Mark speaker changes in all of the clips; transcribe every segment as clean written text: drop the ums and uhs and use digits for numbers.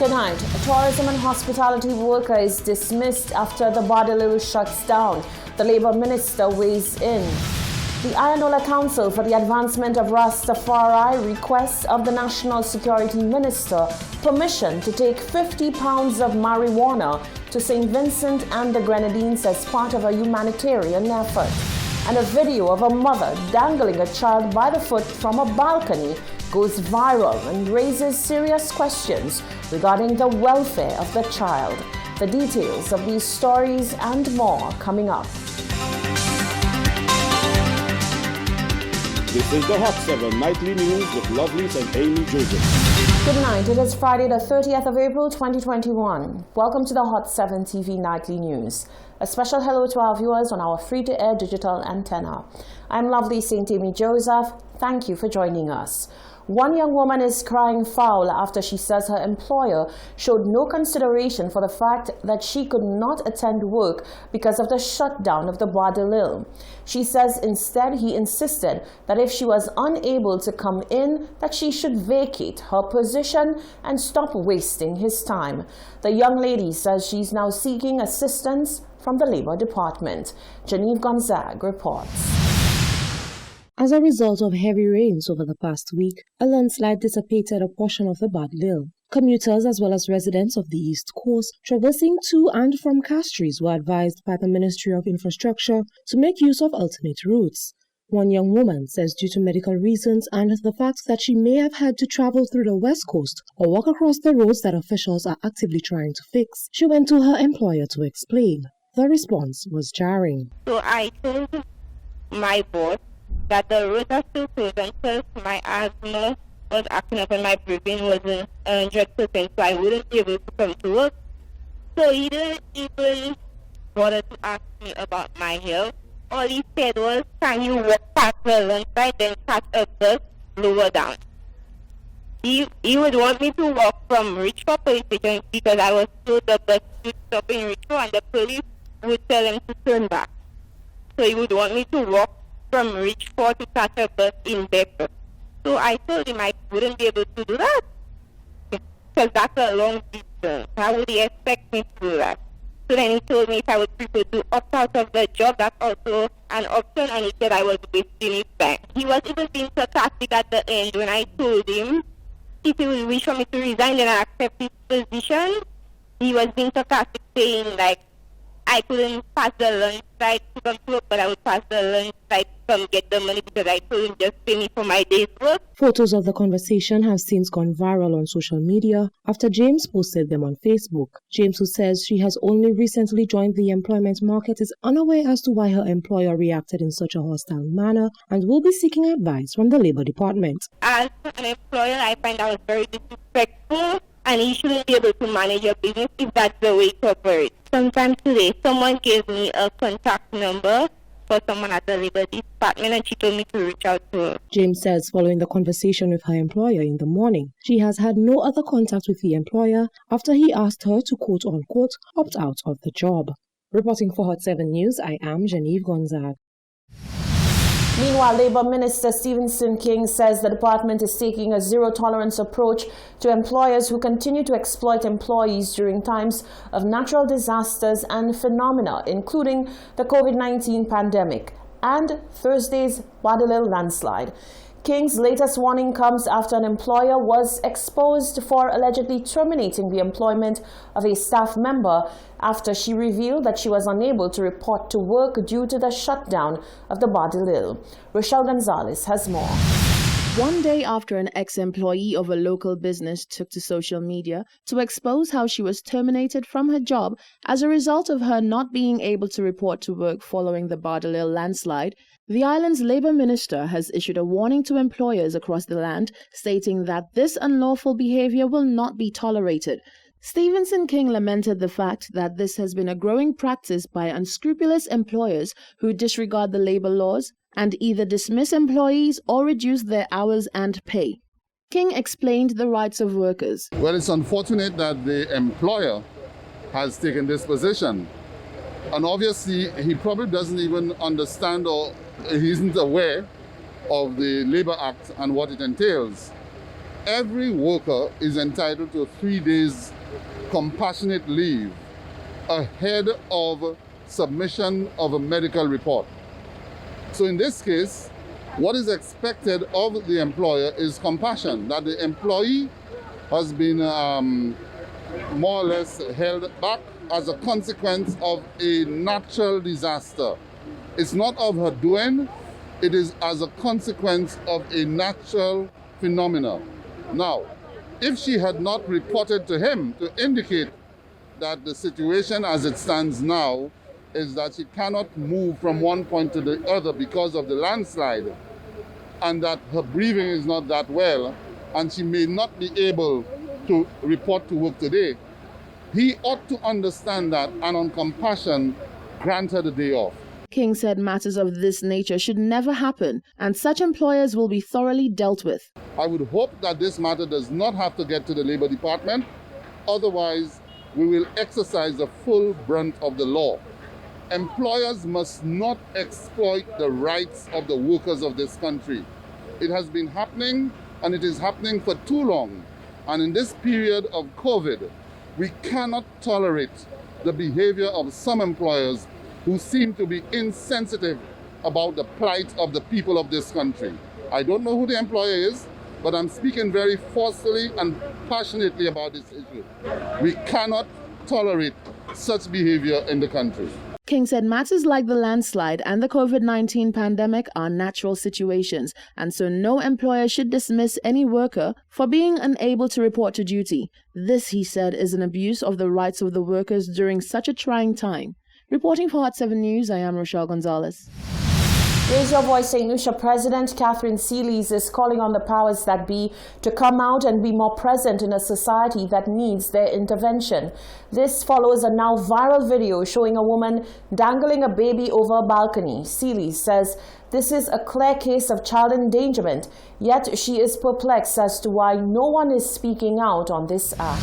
Speaker 1: Tonight, a tourism and hospitality worker is dismissed after the Badalil shuts down. The Labour Minister weighs in. The Ayanola Council for the Advancement of Rastafari requests of the National Security Minister permission to take 50 pounds of marijuana to St. Vincent and the Grenadines as part of a humanitarian effort. And a video of a mother dangling a child by the foot from a balcony goes viral and raises serious questions regarding the welfare of the child. The details of these stories and more coming up.
Speaker 2: This is the Hot 7 Nightly News with Lovelace and Amy Joseph.
Speaker 1: Good night. It is Friday the 30th of April 2021. Welcome to the Hot 7 TV Nightly News. A special hello to our viewers on our free-to-air digital antenna. I'm Lovelace St. Amy Joseph. Thank you for joining us. One young woman is crying foul after she says her employer showed no consideration for the fact that she could not attend work because of the shutdown of the Badalil. She says instead he insisted that if she was unable to come in, that she should vacate her position and stop wasting his time. The young lady says she's now seeking assistance from the Labour Department. Genevieve Gonzague reports.
Speaker 3: As a result of heavy rains over the past week, a landslide dissipated a portion of the Badalil. Commuters as well as residents of the East Coast traversing to and from Castries were advised by the Ministry of Infrastructure to make use of alternate routes. One young woman says due to medical reasons and the fact that she may have had to travel through the West Coast or walk across the roads that officials are actively trying to fix, she went to her employer to explain. The response was jarring.
Speaker 4: So I told my boss that the roads are still closed until my asthma was acting up and my breathing wasn't 100%, so I wouldn't be able to come to work. So he didn't even bother to ask me about my health. All he said was, can you walk past the lunch side, then catch a bus lower down? He would want me to walk from Richford police station because I was told the bus would stop in Richford and the police would tell him to turn back. So he would want me to walk from Richford to catch a bus in Bedford. So I told him I wouldn't be able to do that because that's a long distance. How would he expect me to do that? So then he told me if I would prefer to opt out of the job, that's also an option, and he said I was wasting his time. He was even being sarcastic at the end when I told him if he would wish for me to resign and accept his position. He was being sarcastic, saying like I couldn't pass the lunch side to come to work, but I would pass the lunch side to come get the money because I told him just pay me for my day's work.
Speaker 3: Photos of the conversation have since gone viral on social media after James posted them on Facebook. James, who says she has only recently joined the employment market, is unaware as to why her employer reacted in such a hostile manner and will be seeking advice from the Labour Department.
Speaker 4: As an employer, I find I was very disrespectful, and he shouldn't be able to manage a business if that's the way to operate. Sometime today, someone gave me a contact number for someone at the Labour Department and she told me to reach out to her.
Speaker 3: James says following the conversation with her employer in the morning, she has had no other contact with the employer after he asked her to quote-unquote opt out of the job. Reporting for Hot 7 News, I am Genevieve Gonzague.
Speaker 1: Meanwhile, Labour Minister Stephenson King says the department is taking a zero-tolerance approach to employers who continue to exploit employees during times of natural disasters and phenomena, including the COVID-19 pandemic and Thursday's Badalil landslide. King's latest warning comes after an employer was exposed for allegedly terminating the employment of a staff member after she revealed that she was unable to report to work due to the shutdown of the Badalil. Rochelle Gonzalez has more.
Speaker 5: One day after an ex-employee of a local business took to social media to expose how she was terminated from her job as a result of her not being able to report to work following the Badalil landslide, the island's Labour Minister has issued a warning to employers across the land, stating that this unlawful behavior will not be tolerated. Stephenson King lamented the fact that this has been a growing practice by unscrupulous employers who disregard the labour laws and either dismiss employees or reduce their hours and pay. King explained the rights of workers.
Speaker 6: Well, it's unfortunate that the employer has taken this position. And obviously, he probably doesn't even understand or he isn't aware of the Labour Act and what it entails. every worker is entitled to 3 days compassionate leave ahead of submission of a medical report. So in this case, what is expected of the employer is compassion, that the employee has been more or less held back as a consequence of a natural disaster. It's not of her doing, it is as a consequence of a natural phenomenon. Now, if she had not reported to him to indicate that the situation as it stands now is that she cannot move from one point to the other because of the landslide, and that her breathing is not that well, and she may not be able to report to work today, he ought to understand that and on compassion grant her the day off.
Speaker 5: King said matters of this nature should never happen, and such employers will be thoroughly dealt with.
Speaker 6: I would hope that this matter does not have to get to the Labor Department, otherwise we will exercise the full brunt of the law. Employers must not exploit the rights of the workers of this country. It has been happening, and it is happening for too long. And in this period of COVID, we cannot tolerate the behavior of some employers who seem to be insensitive about the plight of the people of this country. I don't know who the employer is, but I'm speaking very forcefully and passionately about this issue. We cannot tolerate such behavior in the country.
Speaker 5: King said matters like the landslide and the COVID-19 pandemic are natural situations, and so no employer should dismiss any worker for being unable to report to duty. This, he said, is an abuse of the rights of the workers during such a trying time. Reporting for Hot 7 News, I am Rochelle Gonzalez.
Speaker 1: Raise Your Voice St. Lucia President Catherine Seelys is calling on the powers that be to come out and be more present in a society that needs their intervention. This follows a now viral video showing a woman dangling a baby over a balcony. Seelys says this is a clear case of child endangerment, yet she is perplexed as to why no one is speaking out on this act.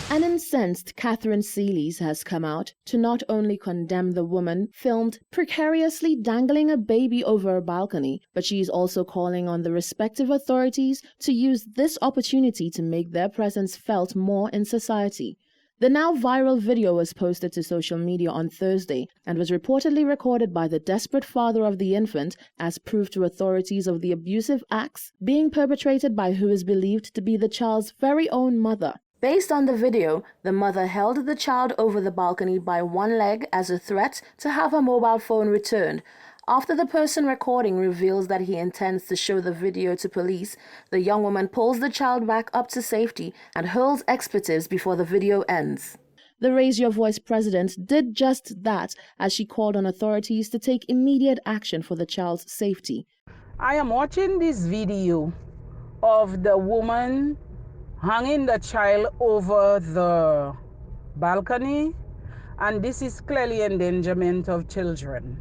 Speaker 5: An incensed Catherine Seelys has come out to not only condemn the woman filmed precariously dangling a baby over a balcony, but she is also calling on the respective authorities to use this opportunity to make their presence felt more in society. The now viral video was posted to social media on Thursday and was reportedly recorded by the desperate father of the infant as proof to authorities of the abusive acts being perpetrated by who is believed to be the child's very own mother. Based on the video, the mother held the child over the balcony by one leg as a threat to have her mobile phone returned. After the person recording reveals that he intends to show the video to police, the young woman pulls the child back up to safety and hurls expletives before the video ends. The Raise Your Voice president did just that as she called on authorities to take immediate action for the child's safety.
Speaker 7: I am watching this video of the woman hanging the child over the balcony, and this is clearly endangerment of children.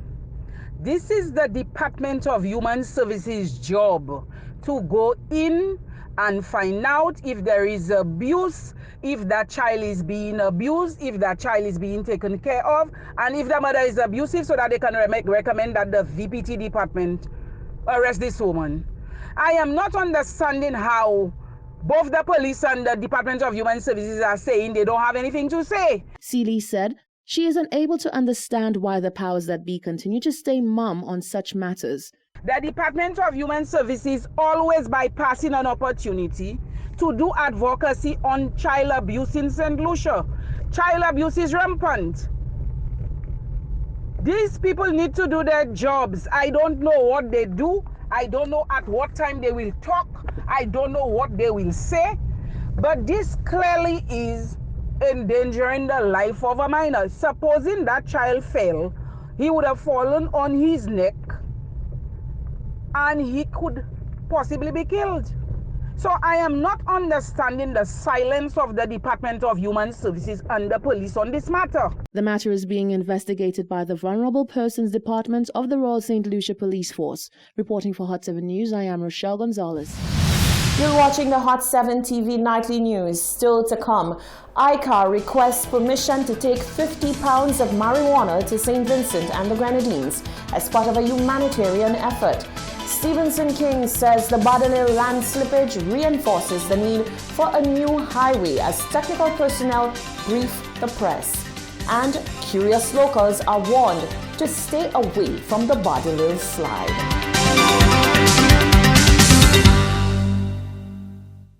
Speaker 7: This is the Department of Human Services job to go in and find out if there is abuse, if that child is being abused, if that child is being taken care of, and if the mother is abusive, so that they can recommend that the VPT department arrest this woman. I am not understanding how both the police and the Department of Human Services are saying they don't have anything to say.
Speaker 5: Seelys said she is unable to understand why the powers that be continue to stay mum on such matters.
Speaker 7: The Department of Human Services always bypassing an opportunity to do advocacy on child abuse in St. Lucia. Child abuse is rampant. These people need to do their jobs. I don't know what they do. I don't know at what time they will talk. I don't know what they will say. But this clearly is endangering the life of a minor. Supposing that child fell, he would have fallen on his neck and he could possibly be killed. So I am not understanding the silence of the Department of Human Services and the police on this matter.
Speaker 5: The matter is being investigated by the Vulnerable Persons Department of the Royal St. Lucia Police Force. Reporting for Hot 7 News, I am Rochelle Gonzalez.
Speaker 1: You're watching the Hot 7 TV Nightly News. Still to come, ICAR requests permission to take 50 pounds of marijuana to St. Vincent and the Grenadines as part of a humanitarian effort. Stevenson King says the Badalil land slippage reinforces the need for a new highway as technical personnel brief the press. And curious locals are warned to stay away from the Badalil slide.